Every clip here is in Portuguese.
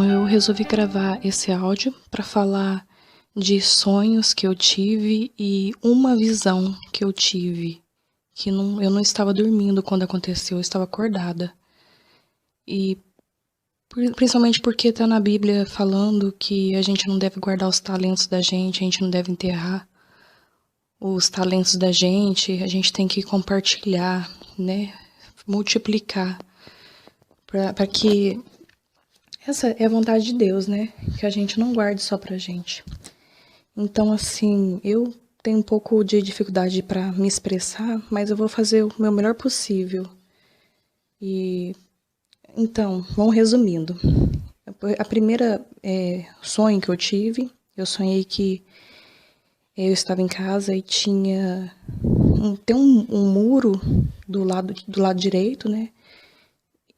Eu resolvi gravar esse áudio para falar de sonhos que eu tive e uma visão que eu tive, que eu não estava dormindo quando aconteceu, eu estava acordada. E principalmente porque está na Bíblia falando que a gente não deve guardar os talentos da gente, a gente não deve enterrar os talentos da gente, a gente tem que compartilhar, né? Multiplicar, para que essa é a vontade de Deus, né? Que a gente não guarde só pra gente. Então, assim, eu tenho um pouco de dificuldade para me expressar, mas eu vou fazer o meu melhor possível. Então, vamos resumindo. A primeira sonho que eu tive, eu sonhei que eu estava em casa e tem um muro do lado direito, né?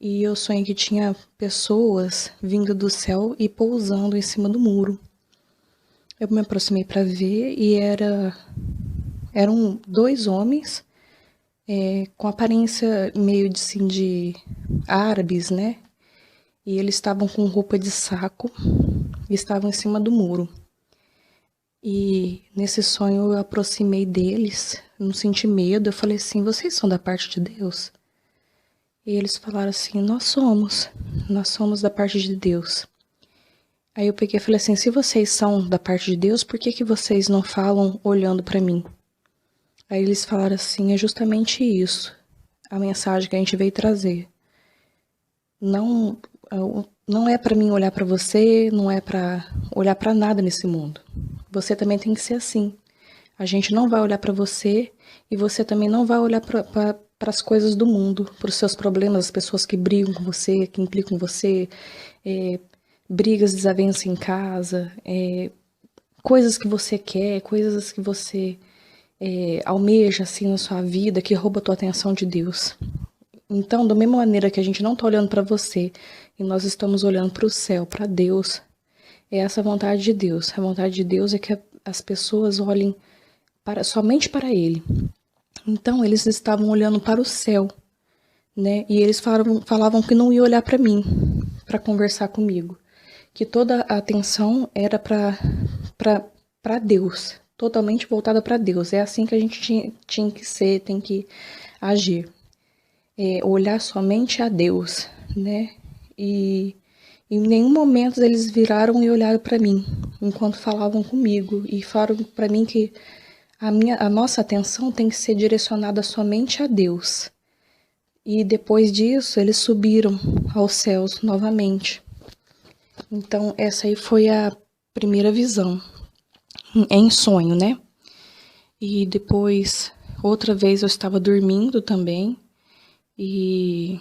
E eu sonhei que tinha pessoas vindo do céu e pousando em cima do muro. Eu me aproximei para ver e eram dois homens com aparência meio de árabes, né? E eles estavam com roupa de saco e estavam em cima do muro. E nesse sonho eu aproximei deles, não senti medo, eu falei assim, vocês são da parte de Deus? E eles falaram assim, nós somos da parte de Deus. Aí eu peguei e falei assim, se vocês são da parte de Deus, por que vocês não falam olhando para mim? Aí eles falaram assim, é justamente isso, a mensagem que a gente veio trazer. Não é para mim olhar para você, não é para olhar para nada nesse mundo. Você também tem que ser assim. A gente não vai olhar para você e você também não vai olhar para as coisas do mundo, para os seus problemas, as pessoas que brigam com você, que implicam com você, brigas, desavenças em casa, coisas que você quer, coisas que você almeja assim na sua vida, que rouba a tua atenção de Deus. Então, da mesma maneira que a gente não está olhando para você e nós estamos olhando para o céu, para Deus, é essa a vontade de Deus. A vontade de Deus é que as pessoas olhem somente para Ele. Então, eles estavam olhando para o céu, né? E eles falavam que não iam olhar para mim, para conversar comigo. Que toda a atenção era para Deus, totalmente voltada para Deus. É assim que a gente tinha que ser, tem que agir. Olhar somente a Deus, né? E em nenhum momento eles viraram e olharam para mim, enquanto falavam comigo, e falaram para mim que a nossa atenção tem que ser direcionada somente a Deus. E depois disso, eles subiram aos céus novamente. Então, essa aí foi a primeira visão, em sonho, né? E depois, outra vez eu estava dormindo também, e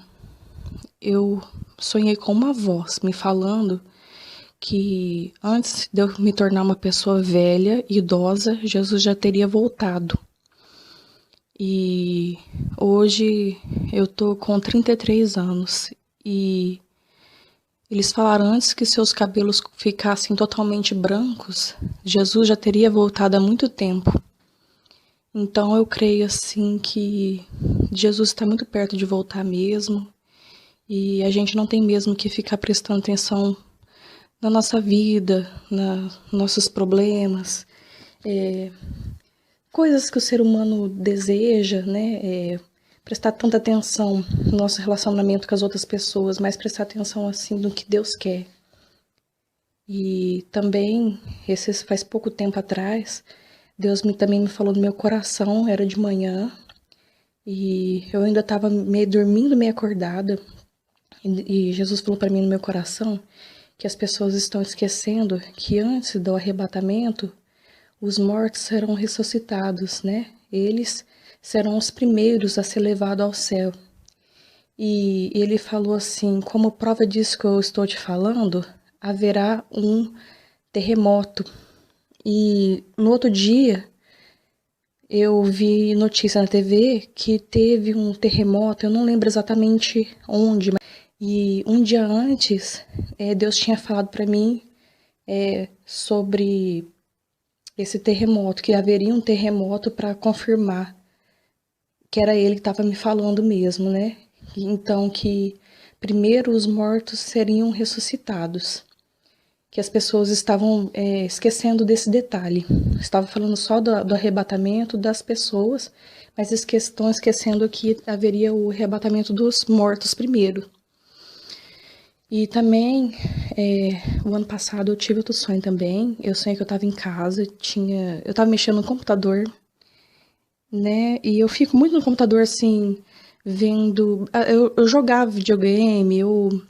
eu sonhei com uma voz me falando que antes de eu me tornar uma pessoa velha, idosa, Jesus já teria voltado. E hoje eu tô com 33 anos e eles falaram antes que seus cabelos ficassem totalmente brancos, Jesus já teria voltado há muito tempo. Então eu creio assim que Jesus está muito perto de voltar mesmo e a gente não tem mesmo que ficar prestando atenção na nossa vida, nos nossos problemas, coisas que o ser humano deseja, né? Prestar tanta atenção no nosso relacionamento com as outras pessoas, mas prestar atenção assim no que Deus quer. E também, faz pouco tempo atrás, Deus também me falou no meu coração, era de manhã, e eu ainda estava meio dormindo, meio acordada, e Jesus falou para mim no meu coração que as pessoas estão esquecendo que antes do arrebatamento, os mortos serão ressuscitados, né? Eles serão os primeiros a ser levados ao céu. E ele falou assim, como prova disso que eu estou te falando, haverá um terremoto. E no outro dia, eu vi notícia na TV que teve um terremoto, eu não lembro exatamente onde, e um dia antes, Deus tinha falado para mim sobre esse terremoto, que haveria um terremoto para confirmar que era ele que estava me falando mesmo, né? Então que primeiro os mortos seriam ressuscitados. que as pessoas estavam esquecendo desse detalhe. Estavam falando só do arrebatamento das pessoas, mas estão esquecendo que haveria o arrebatamento dos mortos primeiro. E também, o ano passado eu tive outro sonho também. Eu sonhei que eu estava em casa, eu estava mexendo no computador, né? E eu fico muito no computador, assim, vendo... Eu jogava videogame, eu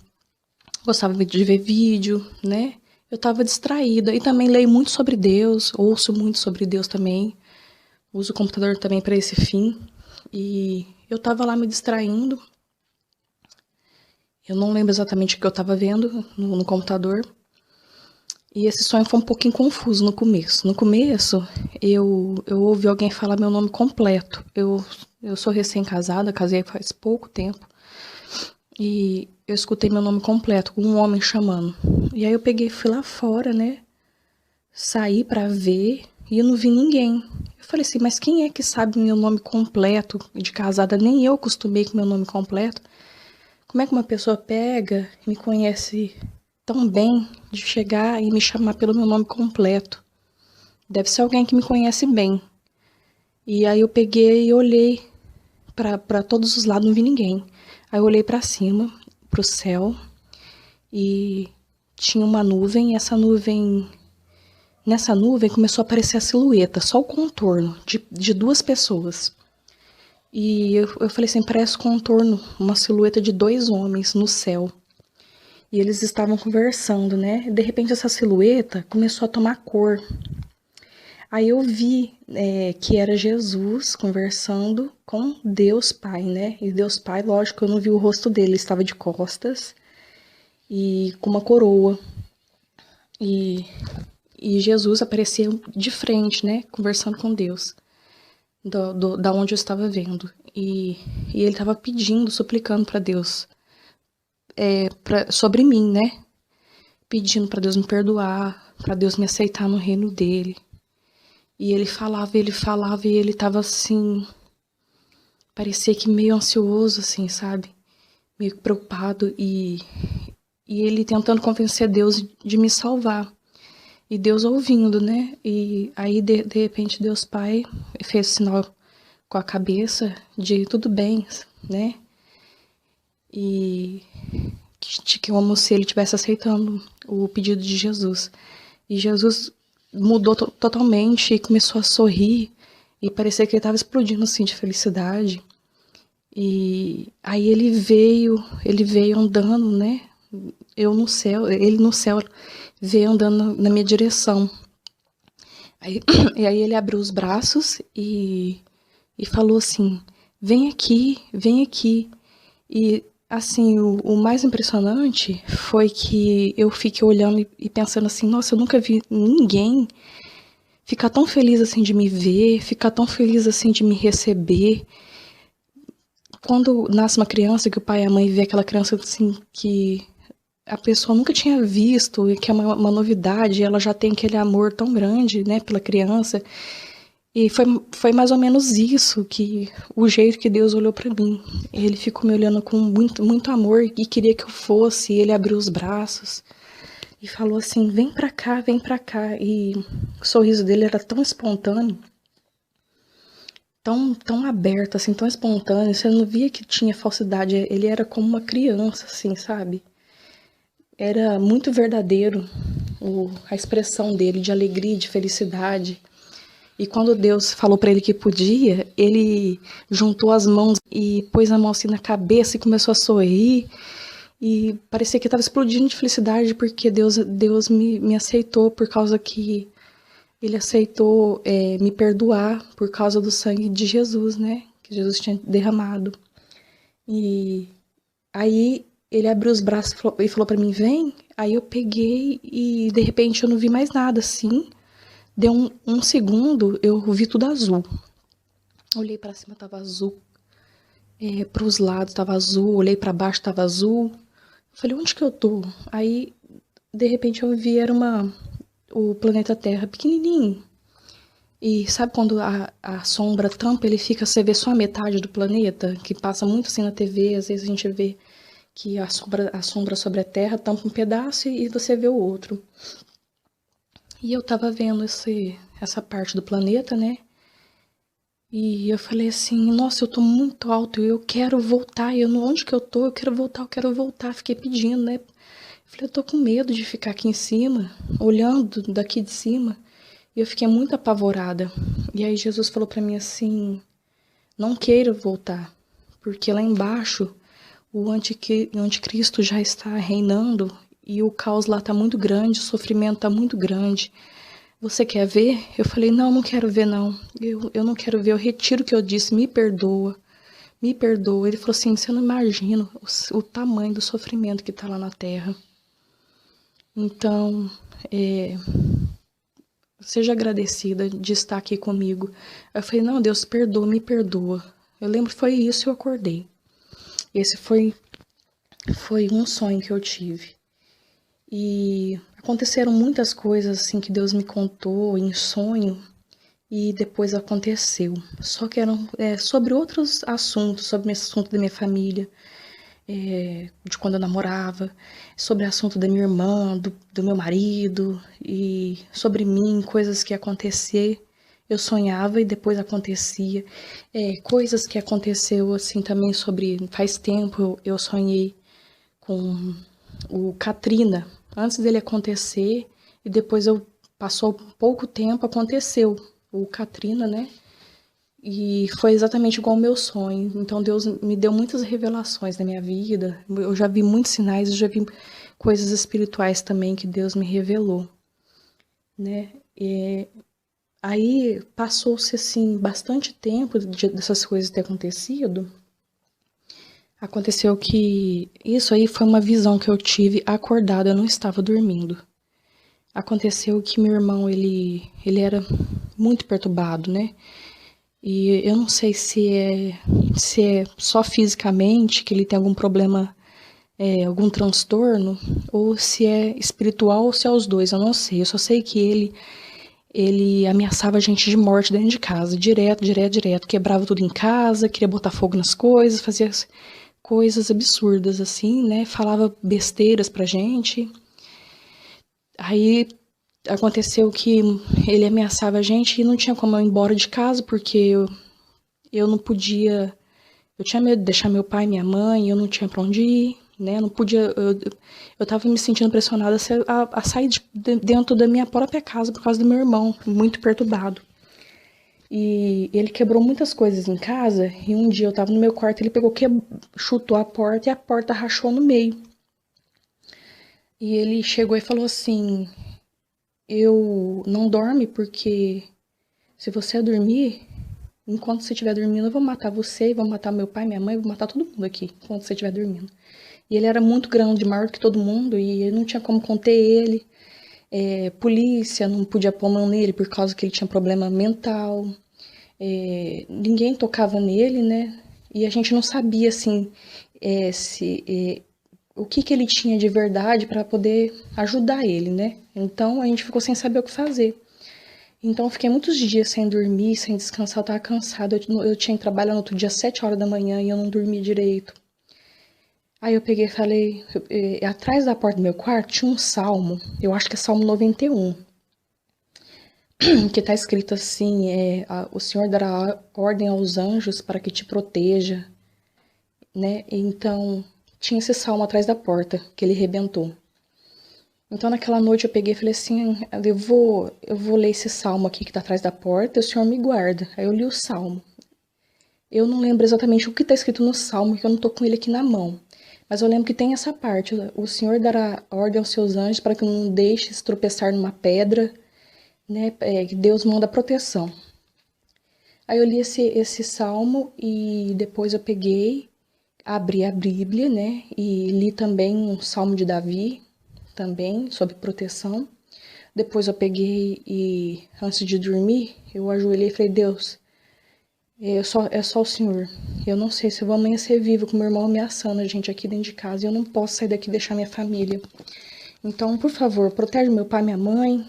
gostava de ver vídeo, né? Eu estava distraída e também leio muito sobre Deus, ouço muito sobre Deus também, uso o computador também para esse fim. E eu estava lá me distraindo. Eu não lembro exatamente o que eu estava vendo no computador. E esse sonho foi um pouquinho confuso no começo. No começo, eu ouvi alguém falar meu nome completo. Eu sou recém-casada, casei faz pouco tempo. E eu escutei meu nome completo, com um homem chamando. E aí eu peguei, fui lá fora, né? Saí pra ver e eu não vi ninguém. Eu falei assim, mas quem é que sabe meu nome completo de casada? Nem eu acostumei com meu nome completo. Como é que uma pessoa pega e me conhece tão bem de chegar e me chamar pelo meu nome completo? Deve ser alguém que me conhece bem. E aí eu peguei e olhei pra todos os lados, não vi ninguém. Aí eu olhei pra cima, pro céu, e tinha uma nuvem, e nessa nuvem começou a aparecer a silhueta, só o contorno de duas pessoas. E eu falei assim, parece contorno, uma silhueta de dois homens no céu. E eles estavam conversando, né? De repente essa silhueta começou a tomar cor. Aí eu vi que era Jesus conversando com Deus Pai, né? E Deus Pai, lógico, eu não vi o rosto dele, estava de costas e com uma coroa. E Jesus aparecia de frente, né? Conversando com Deus, da onde eu estava vendo. E ele estava pedindo, suplicando para Deus sobre mim, né? Pedindo para Deus me perdoar, para Deus me aceitar no reino dele. E ele falava e ele tava assim, parecia que meio ansioso, assim, sabe? Meio preocupado e ele tentando convencer Deus de me salvar. E Deus ouvindo, né? E aí, de repente, Deus Pai fez o sinal com a cabeça de tudo bem, né? E como se ele estivesse aceitando o pedido de Jesus. E Jesus mudou totalmente e começou a sorrir e parecia que ele estava explodindo assim de felicidade. E aí ele veio andando, né? Eu no céu, ele no céu veio andando na minha direção. E aí ele abriu os braços e falou assim, vem aqui, vem aqui. E assim, o mais impressionante foi que eu fiquei olhando e pensando assim, nossa, eu nunca vi ninguém ficar tão feliz assim de me ver, ficar tão feliz assim de me receber. Quando nasce uma criança, que o pai e a mãe vê aquela criança assim que a pessoa nunca tinha visto, e que é uma novidade, ela já tem aquele amor tão grande, né, pela criança. E foi mais ou menos isso, que o jeito que Deus olhou para mim. Ele ficou me olhando com muito, muito amor e queria que eu fosse. Ele abriu os braços e falou assim, vem pra cá, vem pra cá. E o sorriso dele era tão espontâneo, tão aberto, assim, tão espontâneo. Você não via que tinha falsidade. Ele era como uma criança, assim, sabe? Era muito verdadeiro a expressão dele de alegria, de felicidade. E quando Deus falou para ele que podia, ele juntou as mãos e pôs a mão assim na cabeça e começou a sorrir. E parecia que estava explodindo de felicidade porque Deus me aceitou por causa que ele aceitou me perdoar por causa do sangue de Jesus, né? Que Jesus tinha derramado. E aí ele abriu os braços e falou para mim, vem. Aí eu peguei e de repente eu não vi mais nada assim. Deu um segundo, eu vi tudo azul. Olhei pra cima, tava azul. Pros lados tava azul. Olhei pra baixo, tava azul. Falei, onde que eu tô? Aí, de repente, eu vi, era o planeta Terra pequenininho. E sabe quando a sombra tampa, ele fica, você vê só a metade do planeta? Que passa muito assim na TV, às vezes a gente vê que a sombra sobre a terra tampa um pedaço e você vê o outro. E eu tava vendo essa parte do planeta, né? E eu falei assim, nossa, eu tô muito alto, eu quero voltar, onde que eu tô? Eu quero voltar. Fiquei pedindo, né? Falei, eu tô com medo de ficar aqui em cima, olhando daqui de cima. E eu fiquei muito apavorada. E aí Jesus falou pra mim assim, não queira voltar, porque lá embaixo o anticristo já está reinando e o caos lá tá muito grande, o sofrimento tá muito grande. Você quer ver? Eu falei, não quero ver não. Eu não quero ver, eu retiro o que eu disse, me perdoa. Me perdoa. Ele falou assim, você não imagina o tamanho do sofrimento que tá lá na terra. Então, seja agradecida de estar aqui comigo. Eu falei, não, Deus, perdoa, me perdoa. Eu lembro que foi isso e eu acordei. Esse foi um sonho que eu tive. E aconteceram muitas coisas assim que Deus me contou em sonho e depois aconteceu. Só que eram sobre outros assuntos, sobre o assunto da minha família, de quando eu namorava, sobre o assunto da minha irmã, do meu marido, e sobre mim, coisas que aconteciam. Eu sonhava e depois acontecia. Coisas que aconteceu assim também sobre... Faz tempo eu sonhei com o Katrina, antes dele acontecer, e depois passou pouco tempo, aconteceu o Katrina, né? E foi exatamente igual ao meu sonho. Então Deus me deu muitas revelações na minha vida. Eu já vi muitos sinais, eu já vi coisas espirituais também que Deus me revelou, né? Aí passou-se assim bastante tempo dessas coisas ter acontecido. Aconteceu que isso aí foi uma visão que eu tive acordada, eu não estava dormindo. Aconteceu que meu irmão, ele era muito perturbado, né? E eu não sei se é só fisicamente, que ele tem algum problema, algum transtorno, ou se é espiritual ou se é os dois, eu não sei. Eu só sei que ele ameaçava a gente de morte dentro de casa, direto. Quebrava tudo em casa, queria botar fogo nas coisas, fazia coisas absurdas assim, né? Falava besteiras pra gente. Aí aconteceu que ele ameaçava a gente e não tinha como eu ir embora de casa, porque eu não podia... Eu tinha medo de deixar meu pai e minha mãe, eu não tinha pra onde ir, né? Não podia... Eu tava me sentindo pressionada a sair dentro da minha própria casa por causa do meu irmão, muito perturbado. E ele quebrou muitas coisas em casa, e um dia eu tava no meu quarto, ele pegou, chutou a porta e a porta rachou no meio. E ele chegou e falou assim, eu não dorme porque se você dormir, enquanto você estiver dormindo, eu vou matar você, vou matar meu pai, minha mãe, vou matar todo mundo aqui, enquanto você estiver dormindo. E ele era muito grande, maior que todo mundo, e não tinha como conter ele. Polícia não podia pôr mão nele por causa que ele tinha problema mental. Ninguém tocava nele, né? E a gente não sabia, assim, o que ele tinha de verdade para poder ajudar ele, né? Então a gente ficou sem saber o que fazer. Então eu fiquei muitos dias sem dormir, sem descansar, eu tava cansada. Eu tinha que trabalhar no outro dia às 7 horas da manhã e eu não dormi direito. Aí eu peguei e falei, atrás da porta do meu quarto tinha um salmo, eu acho que é Salmo 91, que tá escrito assim, o Senhor dará ordem aos anjos para que te proteja, né? Então tinha esse salmo atrás da porta, que ele rebentou. Então naquela noite eu peguei e falei assim, eu vou ler esse salmo aqui que tá atrás da porta, e o Senhor me guarda. Aí eu li o salmo. Eu não lembro exatamente o que tá escrito no salmo, porque eu não tô com ele aqui na mão. Mas eu lembro que tem essa parte, o Senhor dará ordem aos seus anjos para que não deixe se tropeçar numa pedra, né? Que Deus manda proteção. Aí eu li esse salmo e depois eu peguei, abri a Bíblia, né? E li também um salmo de Davi, também, sobre proteção. Depois eu peguei e, antes de dormir, eu ajoelhei e falei, Deus, é só o Senhor. Eu não sei se eu vou amanhecer vivo com meu irmão ameaçando a gente aqui dentro de casa e eu não posso sair daqui e deixar minha família. Então, por favor, protege meu pai e minha mãe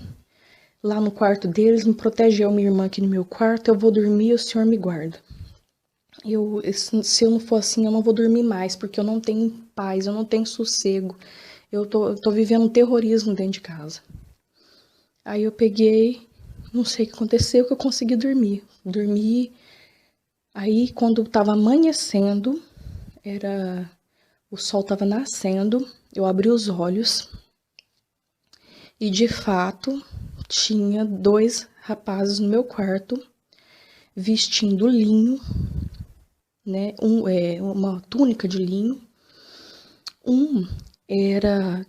lá no quarto deles, me protege eu e minha irmã aqui no meu quarto, eu vou dormir e o Senhor me guarda. Se eu não for assim, eu não vou dormir mais, porque eu não tenho paz, eu não tenho sossego. Eu tô vivendo um terrorismo dentro de casa. Aí eu peguei, não sei o que aconteceu, que eu consegui dormir. Dormi, aí quando tava amanhecendo, o sol tava nascendo, eu abri os olhos e de fato tinha dois rapazes no meu quarto vestindo linho, né? Uma túnica de linho.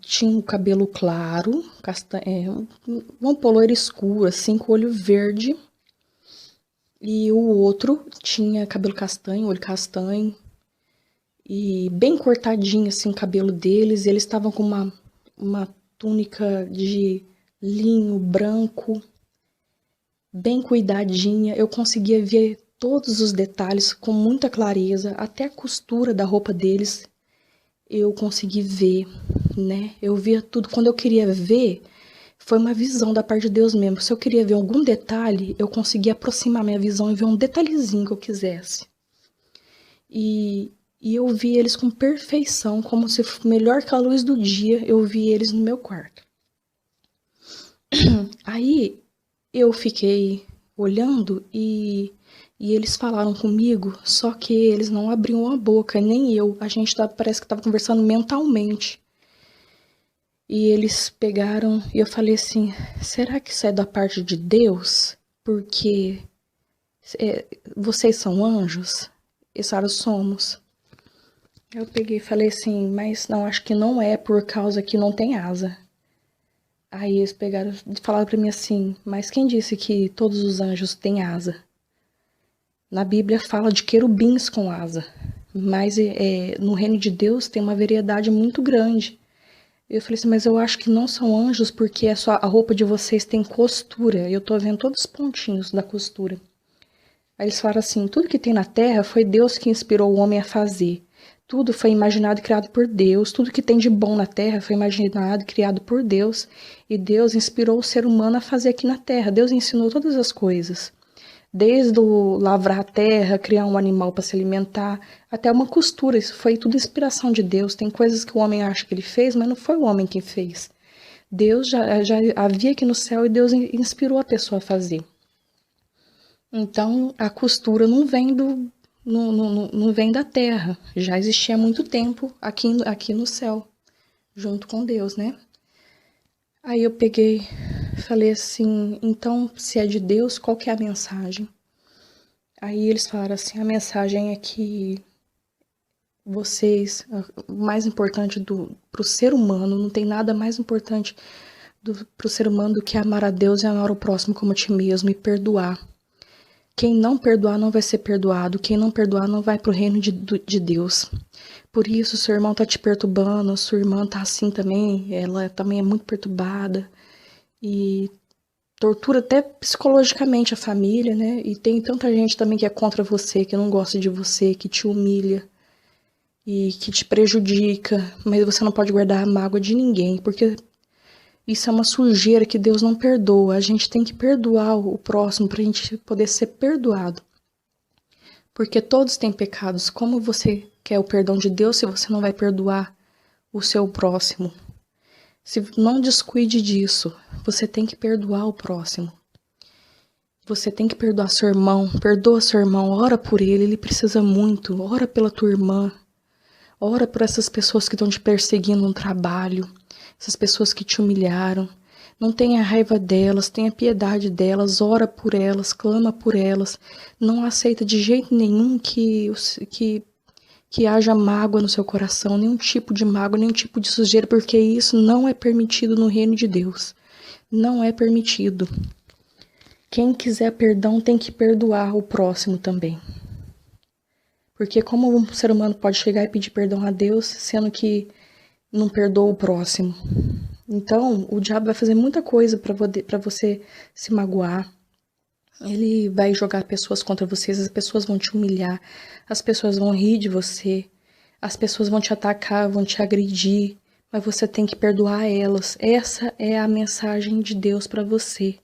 Tinha um cabelo claro, vamos pôr loiro escuro, assim, com olho verde. E o outro tinha cabelo castanho, olho castanho. E bem cortadinho, assim, o cabelo deles. E eles estavam com uma túnica de linho branco, bem cuidadinha. Eu conseguia ver todos os detalhes com muita clareza, até a costura da roupa deles eu consegui ver, né? Eu via tudo. Quando eu queria ver, foi uma visão da parte de Deus mesmo. Se eu queria ver algum detalhe, eu conseguia aproximar minha visão e ver um detalhezinho que eu quisesse. E eu vi eles com perfeição, como se melhor que a luz do dia, eu vi eles no meu quarto. Aí eu fiquei olhando e eles falaram comigo, só que eles não abriam a boca, nem eu. A gente parece que estava conversando mentalmente. E eles pegaram e eu falei assim, será que isso é da parte de Deus? Porque vocês são anjos? E Sara, somos. Eu peguei e falei assim, mas não, acho que não é por causa que não tem asa. Aí eles pegaram e falaram pra mim assim, mas quem disse que todos os anjos têm asa? Na Bíblia fala de querubins com asa, mas no reino de Deus tem uma variedade muito grande. Eu falei assim, mas eu acho que não são anjos porque a roupa de vocês tem costura. Eu tô vendo todos os pontinhos da costura. Aí eles falaram assim, tudo que tem na terra foi Deus que inspirou o homem a fazer. Tudo foi imaginado e criado por Deus. Tudo que tem de bom na terra foi imaginado e criado por Deus. E Deus inspirou o ser humano a fazer aqui na terra. Deus ensinou todas as coisas. Desde o lavrar a terra, criar um animal para se alimentar, até uma costura. Isso foi tudo inspiração de Deus. Tem coisas que o homem acha que ele fez, mas não foi o homem quem fez. Deus já havia aqui no céu e Deus inspirou a pessoa a fazer. Então, a costura não vem da terra. Já existia há muito tempo aqui no céu, junto com Deus, né? Aí eu peguei, falei assim, então, se é de Deus, qual que é a mensagem? Aí eles falaram assim, a mensagem é que o mais importante para o ser humano, não tem nada mais importante para o ser humano do que amar a Deus e amar o próximo como a ti mesmo e perdoar. Quem não perdoar não vai ser perdoado, quem não perdoar não vai para o reino de Deus. Por isso, seu irmão tá te perturbando, sua irmã tá assim também, ela também é muito perturbada e tortura até psicologicamente a família, né? E tem tanta gente também que é contra você, que não gosta de você, que te humilha e que te prejudica, mas você não pode guardar a mágoa de ninguém, porque isso é uma sujeira que Deus não perdoa. A gente tem que perdoar o próximo para a gente poder ser perdoado. Porque todos têm pecados. Como você quer o perdão de Deus se você não vai perdoar o seu próximo? Não descuide disso. Você tem que perdoar o próximo. Você tem que perdoar seu irmão. Perdoa seu irmão. Ora por ele precisa muito. Ora pela tua irmã. Ora por essas pessoas que estão te perseguindo no trabalho. Essas pessoas que te humilharam. Não tenha raiva delas, tenha piedade delas, ora por elas, clama por elas. Não aceita de jeito nenhum que haja mágoa no seu coração, nenhum tipo de mágoa, nenhum tipo de sujeira, porque isso não é permitido no reino de Deus. Não é permitido. Quem quiser perdão tem que perdoar o próximo também. Porque como um ser humano pode chegar e pedir perdão a Deus, sendo que não perdoa o próximo? Então, o diabo vai fazer muita coisa para você se magoar. Ele vai jogar pessoas contra vocês, as pessoas vão te humilhar, as pessoas vão rir de você, as pessoas vão te atacar, vão te agredir, mas você tem que perdoar elas. Essa é a mensagem de Deus para você.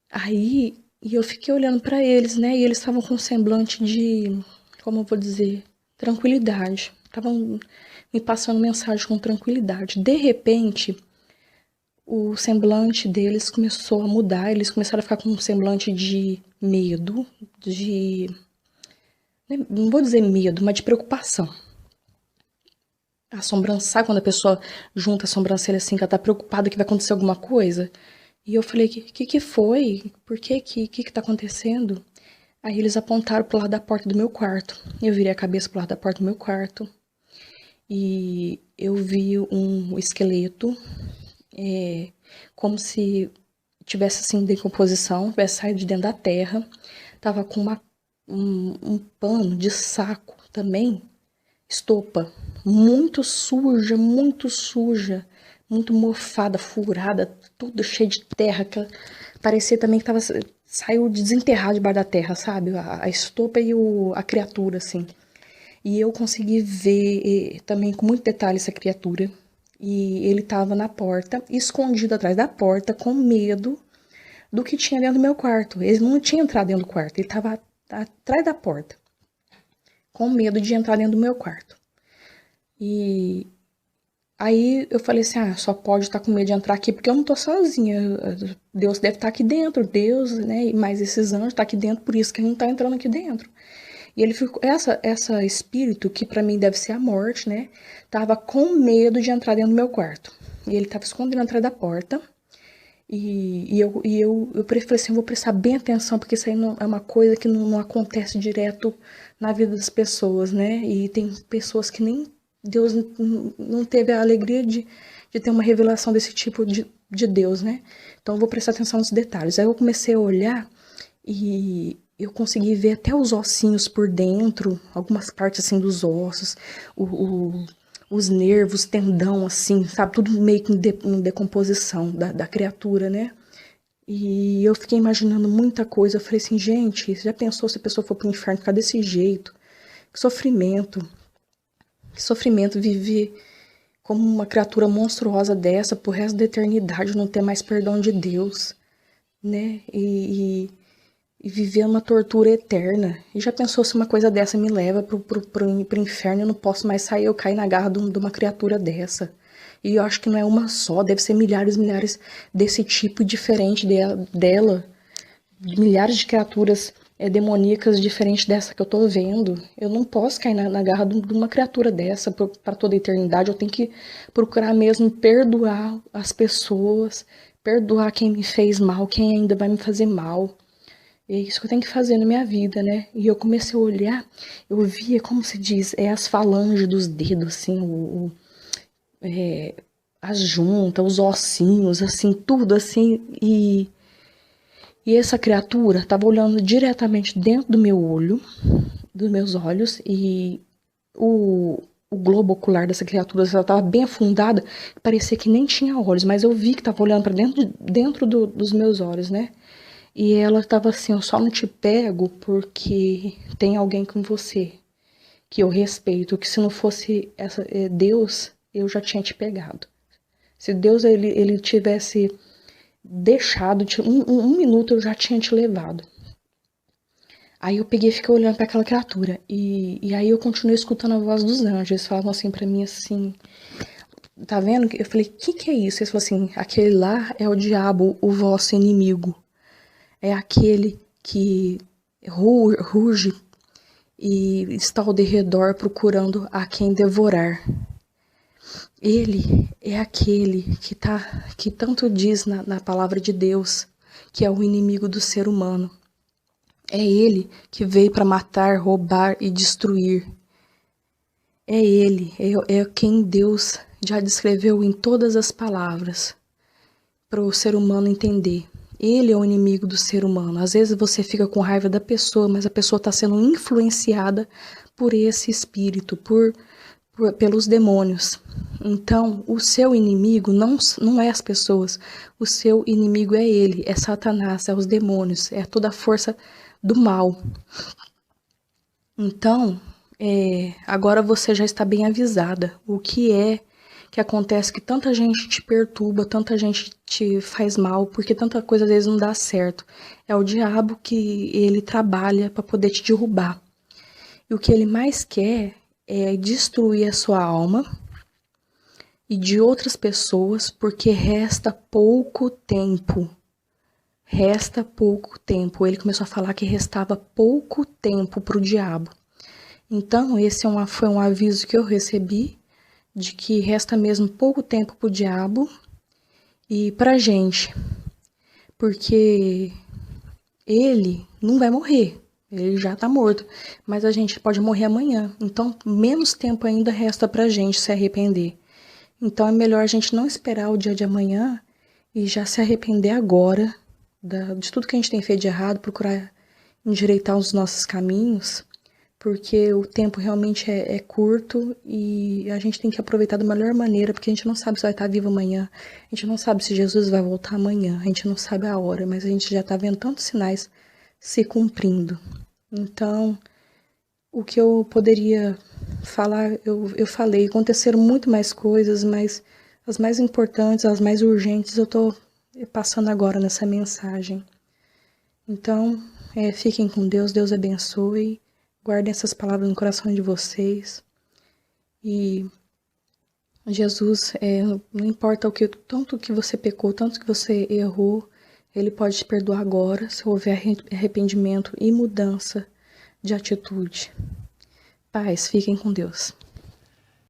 Aí, E eu fiquei olhando para eles, né? E eles estavam com um semblante de, como eu vou dizer, tranquilidade. Estavam me passando mensagem com tranquilidade. De repente, o semblante deles começou a mudar. Eles começaram a ficar com um semblante de medo, de... não vou dizer medo, mas de preocupação. A sobrancelha, sabe quando a pessoa junta a sobrancelha assim, que ela tá preocupada que vai acontecer alguma coisa? E eu falei, que foi? Por que tá acontecendo? Aí eles apontaram pro lado da porta do meu quarto. Eu virei a cabeça pro lado da porta do meu quarto. E eu vi um esqueleto, como se tivesse assim decomposição, tivesse saído de dentro da terra. Tava com um pano de saco também, estopa, muito suja, muito mofada, furada, tudo cheio de terra, que parecia também que saiu desenterrado debaixo da terra, sabe? A estopa e a criatura, assim. E eu consegui ver também com muito detalhe essa criatura. E ele estava na porta, escondido atrás da porta, com medo do que tinha dentro do meu quarto. Ele não tinha entrado dentro do quarto, ele estava atrás da porta, com medo de entrar dentro do meu quarto. E aí eu falei assim, só pode estar com medo de entrar aqui porque eu não tô sozinha. Deus deve estar aqui dentro, Deus, né? E mais esses anjos tá aqui dentro, por isso que ele não tá entrando aqui dentro. E ele ficou, essa espírito, que pra mim deve ser a morte, né? Tava com medo de entrar dentro do meu quarto. E ele tava escondido atrás da porta. Eu falei assim, eu vou prestar bem atenção, porque isso aí não, é uma coisa que não acontece direto na vida das pessoas, né? E tem pessoas que nem Deus não teve a alegria de ter uma revelação desse tipo de Deus, né? Então eu vou prestar atenção nos detalhes. Aí eu comecei a olhar e eu consegui ver até os ossinhos por dentro, algumas partes assim dos ossos, os nervos, tendão, assim, sabe? Tudo meio que em decomposição da criatura, né? E eu fiquei imaginando muita coisa. Eu falei assim, gente, já pensou se a pessoa for pro inferno ficar desse jeito? Que sofrimento. Que sofrimento viver como uma criatura monstruosa dessa pro resto da eternidade, não ter mais perdão de Deus, né? E viver uma tortura eterna. E já pensou se uma coisa dessa me leva pro inferno, eu não posso mais sair, eu caio na garra de uma criatura dessa. E eu acho que não é uma só, deve ser milhares e milhares desse tipo diferente dela. Milhares de criaturas demoníacas diferentes dessa que eu tô vendo. Eu não posso cair na garra de uma criatura dessa para toda a eternidade. Eu tenho que procurar mesmo perdoar as pessoas, perdoar quem me fez mal, quem ainda vai me fazer mal. É isso que eu tenho que fazer na minha vida, né? E eu comecei a olhar, eu via, como se diz, as falanges dos dedos, assim, as juntas, os ossinhos, assim, tudo assim. E essa criatura estava olhando diretamente dentro do meu olho, dos meus olhos, e o globo ocular dessa criatura estava bem afundada, parecia que nem tinha olhos, mas eu vi que estava olhando para dentro dos meus olhos, né? E ela tava assim, eu só não te pego porque tem alguém com você que eu respeito, que se não fosse Deus, eu já tinha te pegado. Se Deus ele tivesse deixado, um minuto eu já tinha te levado. Aí eu peguei e fiquei olhando para aquela criatura. E aí eu continuei escutando a voz dos anjos. Eles falavam assim para mim assim, tá vendo? Eu falei, que é isso? Eles falaram assim, aquele lá é o diabo, o vosso inimigo. É aquele que ruge e está ao derredor procurando a quem devorar. Ele é aquele que tanto diz na palavra de Deus, que é o inimigo do ser humano. É ele que veio para matar, roubar e destruir. É ele, é quem Deus já descreveu em todas as palavras para o ser humano entender. Ele é o inimigo do ser humano. Às vezes você fica com raiva da pessoa, mas a pessoa está sendo influenciada por esse espírito, pelos demônios. Então, o seu inimigo não é as pessoas. O seu inimigo é ele, é Satanás, é os demônios, é toda a força do mal. Então, agora você já está bem avisada o que é que acontece que tanta gente te perturba, tanta gente te faz mal, porque tanta coisa às vezes não dá certo. É o diabo que ele trabalha para poder te derrubar. E o que ele mais quer é destruir a sua alma e de outras pessoas, porque resta pouco tempo. Resta pouco tempo. Ele começou a falar que restava pouco tempo para o diabo. Então, esse foi um aviso que eu recebi de que resta mesmo pouco tempo para o diabo e para a gente, porque ele não vai morrer, ele já está morto, mas a gente pode morrer amanhã, então menos tempo ainda resta para a gente se arrepender. Então é melhor a gente não esperar o dia de amanhã e já se arrepender agora de tudo que a gente tem feito de errado, procurar endireitar os nossos caminhos, porque o tempo realmente é curto e a gente tem que aproveitar da melhor maneira, porque a gente não sabe se vai estar vivo amanhã, a gente não sabe se Jesus vai voltar amanhã, a gente não sabe a hora, mas a gente já está vendo tantos sinais se cumprindo. Então, o que eu poderia falar, eu falei, aconteceram muito mais coisas, mas as mais importantes, as mais urgentes, eu estou passando agora nessa mensagem. Então, fiquem com Deus, Deus abençoe. Guardem essas palavras no coração de vocês. E Jesus, não importa tanto que você pecou, tanto que você errou, Ele pode te perdoar agora, se houver arrependimento e mudança de atitude. Paz, fiquem com Deus.